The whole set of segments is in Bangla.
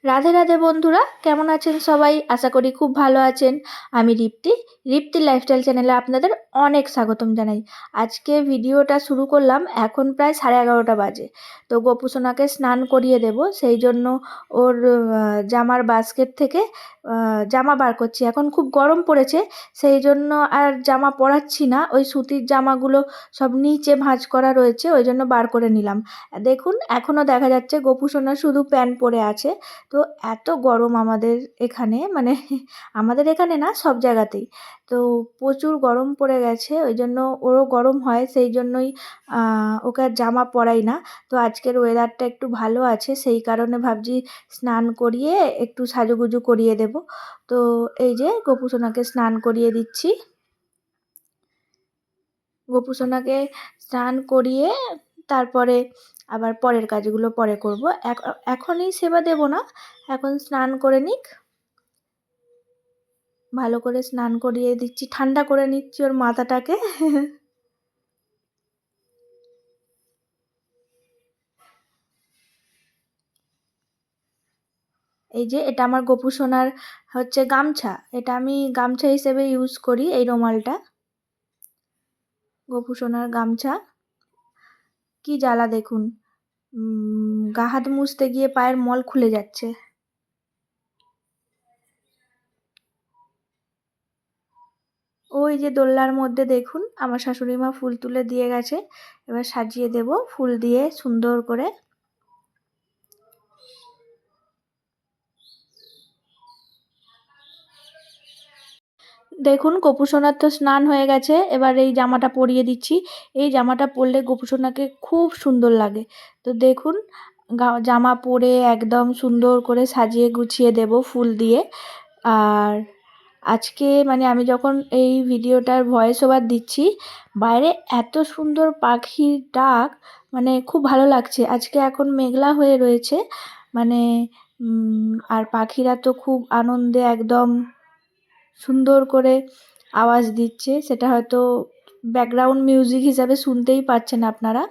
রাধে রাধে বন্ধুরা, কেমন আছেন সবাই? আশা করি খুব ভালো আছেন। আমি রিপ্তি লাইফস্টাইল চ্যানেলে আপনাদের অনেক স্বাগতম জানাই। আজকে ভিডিওটা শুরু করলাম, এখন প্রায় 11:30 বাজে। তো গোপু সোনাকে স্নান করিয়ে দেব, সেই জন্য ওর জামার বাস্কেট থেকে জামা বার করছি। এখন খুব গরম পড়েছে, সেই জন্য আর জামা পরাচ্ছি না। ওই সুতির জামাগুলো সব নিচে ভাঁজ করা রয়েছে, ওই জন্য বার করে নিলাম। দেখুন, এখনও দেখা যাচ্ছে গোপু সোনা শুধু প্যান্ট পরে আছে। তো এত গরম আমাদের এখানে, মানে আমাদের এখানে না, সব জায়গাতেই। তো প্রচুর গরম পড়ে গেছে, ওই জন্য ওরও গরম হয়, সেই জন্যই ওকে আর জামা পরাই না। তো আজকের ওয়েদারটা একটু ভালো আছে, সেই কারণে ভাবছি স্নান করিয়ে একটু সাজুগুজু করিয়ে দেব। তো এই যে গোপু সোনাকে স্নান করিয়ে দিচ্ছি। গোপু সোনাকে স্নান করিয়ে তারপরে আবার পরের কাজগুলো পরে করব। এখনই সেবা দেব না, এখন স্নান করে নিক। ভালো করে স্নান করিয়ে দিচ্ছি, ঠান্ডা করে নিচ্ছি ওর মাথাটাকে। এই যে এটা আমার গোপু সোনার হচ্ছে গামছা, এটা আমি গামছা হিসেবে ইউজ করি, এই রুমালটা। গোপু সোনার গামছা। কি জ্বালা দেখুন, গা হাত মুছতে গিয়ে পায়ের মল খুলে যাচ্ছে। ওই যে দোলনার মধ্যে দেখুন আমার শাশুড়ি মা ফুল তুলে দিয়ে গেছে, এবার সাজিয়ে দেব ফুল দিয়ে সুন্দর করে। দেখুন গোপু সোনার তো স্নান হয়ে গেছে, এবার এই জামাটা পরিয়ে দিচ্ছি। এই জামাটা পরলে গোপু সোনাকে খুব সুন্দর লাগে। তো দেখুন, জামা পরে একদম সুন্দর করে সাজিয়ে গুছিয়ে দেব ফুল দিয়ে। আর আজকে মানে আমি যখন এই ভিডিওটার ভয়েস ওভার দিচ্ছি, বাইরে এত সুন্দর পাখির ডাক, মানে খুব ভালো লাগছে। আজকে এখন মেঘলা হয়ে রয়েছে, মানে আর পাখিরা তো খুব আনন্দে একদম সুন্দর করে আওয়াজ দিচ্ছে, সেটা হয়তো ব্যাকগ্রাউন্ড মিউজিক হিসাবে শুনতেই পাচ্ছেন আপনারা।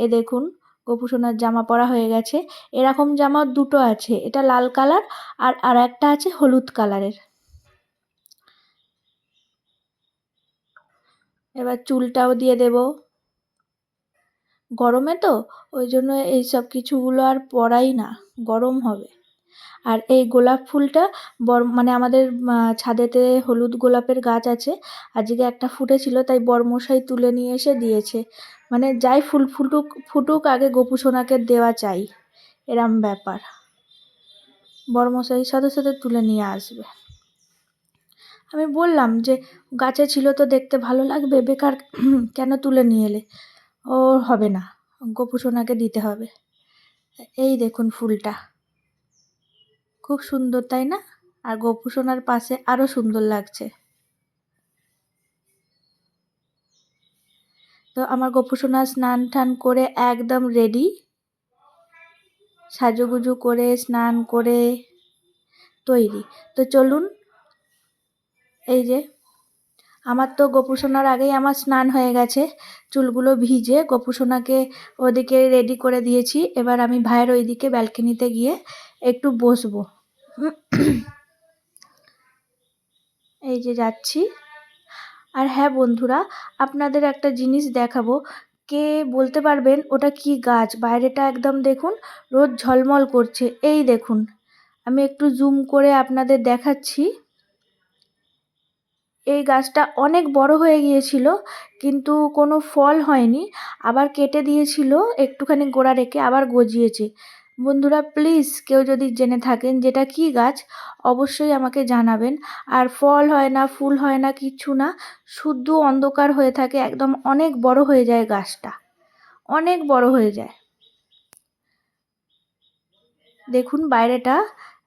এই দেখুন, গোপু সোনার জামা পরা হয়ে গেছে। এরকম জামা দুটো আছে, এটা লাল কালার আর একটা আছে হলুদ কালারের। এবার চুলটাও দিয়ে দেব। গরমে তো ওই জন্য এইসব কিছুগুলো আর পরাই না, গরম হবে। আর এই গোলাপ ফুলটা মানে আমাদের ছাদেতে হলুদ গোলাপের গাছ আছে, আজকে একটা ফুটেছিল, তাই বরমশাই তুলে নিয়ে এসে দিয়েছে। মানে যাই ফুল ফুটুক ফুটুক আগে গোপু সোনাকে দেওয়া চাই, এরম ব্যাপার। বরমশাই সাথে সাথে তুলে নিয়ে আসবে। আমি বললাম যে গাছে ছিল তো দেখতে ভালো লাগবে, বেকার কেন তুলে নিয়ে এলে? ও হবে না, গোপু সোনাকে দিতে হবে। এই দেখুন ফুলটা খুব সুন্দর, তাই না? আর গোপু সোনার পাশে আরো সুন্দর লাগছে। তো আমার গোপু সোনা স্নান টান করে একদম রেডি, সাজুগুজু করে স্নান করে তৈরি। তো চলুন, এই যে আমার তো গোপু সোনার আগেই আমার স্নান হয়ে গেছে, চুলগুলো ভিজে গোপু সোনাকে ওদিকে রেডি করে দিয়েছি। এবার আমি ভাইয়ের ওইদিকে ব্যালকনিতে গিয়ে একটু বসবো। এই যে যাচ্ছি। আর হ্যাঁ বন্ধুরা, আপনাদের একটা জিনিস দেখাবো। কে বলতে পারবেন ওটা কি গাছ? বাইরেটা একদম দেখুন রোদ ঝলমল করছে। এই দেখুন, আমি একটু জুম করে আপনাদের দেখাচ্ছি। এই গাছটা অনেক বড় হয়ে গিয়েছিল, কিন্তু কোনো ফল হয়নি। আবার কেটে দিয়েছিল একটুখানি গোড়া রেখে, আবার গজিয়েছে। বন্ধুরা প্লিজ কেউ যদি জেনে থাকেন যেটা কি গাছ, অবশ্যই আমাকে জানাবেন। আর ফল হয় না, ফুল হয় না, কিচ্ছু না, শুদ্ধ অন্ধকার হয়ে থাকে, একদম অনেক বড় হয়ে যায় গাছটা, অনেক বড় হয়ে যায়। দেখুন বাইরেটা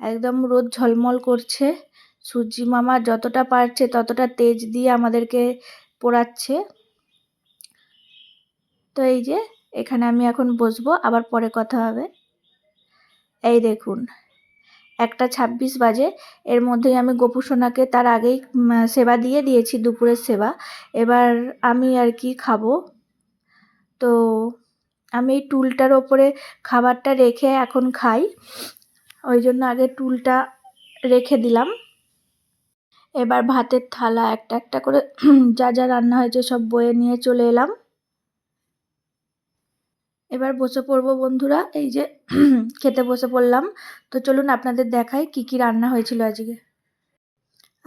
একদম রোদ ঝলমল করছে, সূর্যি মামা যতটা পারছে ততটা তেজ দিয়ে আমাদেরকে পোড়াচ্ছে। তো এই যে এখানে আমি এখন বসবো, আবার পরে কথা হবে। এই দেখুন 1:26 বাজে, এর মধ্যেই আমি গোপু সোনাকে তার আগেই সেবা দিয়ে দিয়েছি, দুপুরের সেবা। এবার আমি আর কি খাবো, তো আমি এই টুলটার ওপরে খাবারটা রেখে এখন খাই। ওই জন্য আগে টুলটা রেখে দিলাম। এবার ভাতের থালা একটা একটা করে যা যা রান্না হয়েছে সব বয়ে নিয়ে চলে এলাম। এবার বসে পড়বো বন্ধুরা, এই যে খেতে বসে পড়লাম। তো চলুন আপনাদের দেখাই কি কি রান্না হয়েছিল আজকে।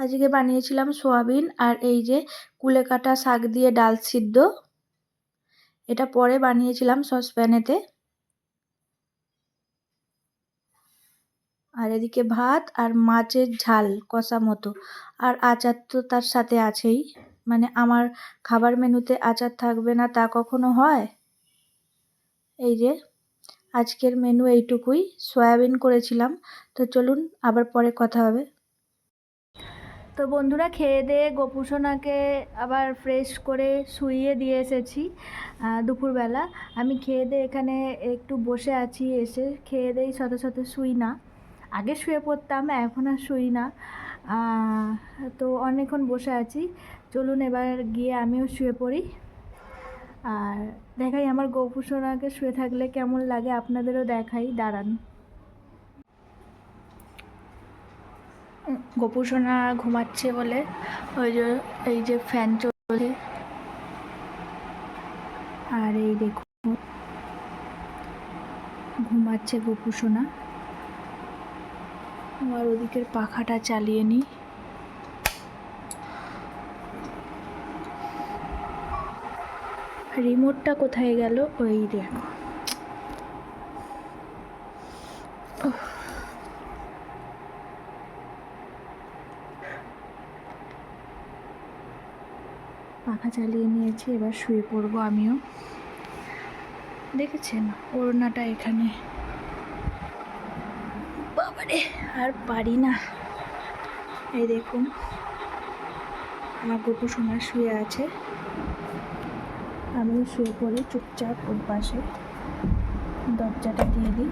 আজকে বানিয়েছিলাম সোয়াবিন আর এই যে কুলেকাটা শাক দিয়ে ডাল সিদ্ধ। এটা পরে বানিয়েছিলাম সসপ্যানেতে। আর এদিকে ভাত আর মাছের ঝাল কষা মতো, আর আচার তো তার সাথে আছেই। মানে আমার খাবার মেনুতে আচার থাকবে না তা কখনো হয়? এই যে আজকের মেনু এইটুকুই, সয়াবিন করেছিলাম। তো চলুন আবার পরে কথা হবে। তো বন্ধুরা খেয়ে দিয়ে গোপুসোনাকে আবার ফ্রেশ করে শুইয়ে দিয়ে এসেছি দুপুরবেলা। আমি খেয়ে দিয়ে এখানে একটু বসে আছি, এসে খেয়ে দিয়েই সাথে সাথে শুই না। আগে শুয়ে পড়তাম, এখন আর শুই না। তো অনেকক্ষণ বসে আছি, চলুন এবার গিয়ে আমিও শুয়ে পড়ি। আর দেখাই আমার গোপুসোনাকে শুয়ে থাকলে কেমন লাগে, আপনাদেরও দেখাই, দাঁড়ান। গোপুসোনা ঘুমাচ্ছে বলে ওই যে এই যে ফ্যান চলছে। আর এই দেখুন ঘুমাচ্ছে গোপুসোনা। আর ওদিকের পাখাটা চালিয়ে নিই। রিমোটটা কোথায় গেল? ওই দেখো। পাখা চালিয়ে নিয়েছি, এবার শুয়ে পড়বো আমিও। দেখেছেন ওড়নাটা এখানে, বাবারে আর পারি না। এই দেখুন আমার গোপুসোনা শুয়ে আছে, আমিও শুয়ে পড়ি চুপচাপ ওর পাশে। দরজাটা দিয়ে দিই।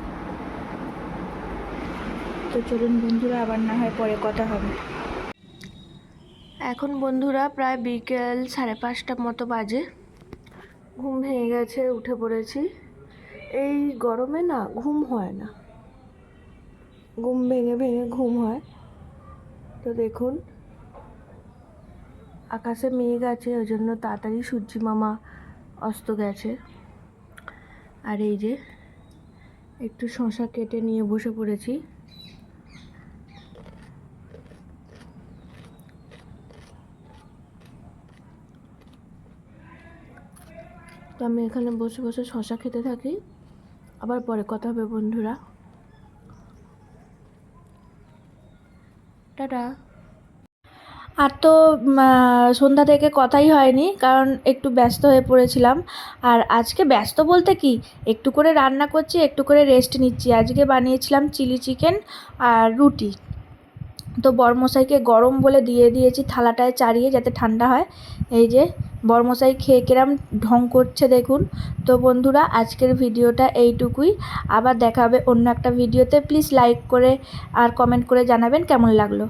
তো চলুন বন্ধুরা, আবার না হয় পরে কথা হবে। এখন বন্ধুরা প্রায় বিকেল 5:30 মতো বাজে। ঘুম ভেঙে গেছে, উঠে পড়েছি। এই গরমে না ঘুম হয় না, ঘুম ভেঙে ভেঙে ঘুম হয়। তো দেখুন আকাশে মেঘ আছে, ওই জন্য তাড়াতাড়ি সূর্যি মামা অস্ত গেছে। আর এই যে একটু শশা কেটে নিয়ে বসে পড়েছি। তো আমি এখানে বসে বসে শশা খেতে থাকি, আবার পরে কথা হবে বন্ধুরা। টাটা। আর তো সন্ধ্যা থেকে কথাই হয়নি, কারণ একটু ব্যস্ত হয়ে পড়েছিলাম। আর আজকে ব্যস্ত বলতে কি, একটু করে রান্না করছি, একটু করে রেস্ট নিচ্ছি। আজকে বানিয়েছিলাম চিলি চিকেন আর রুটি। তো বরমশাইকে গরম বলে দিয়ে দিয়েছি থালাটায় চাড়িয়ে, যাতে ঠান্ডা হয়। এই যে বরমশাই খেয়ে কেরাম ঢং করছে দেখুন। তো বন্ধুরা আজকের ভিডিওটা এইটুকুই, আবার দেখা হবে অন্য একটা ভিডিওতে। প্লিজ লাইক করে আর কমেন্ট করে জানাবেন কেমন লাগলো।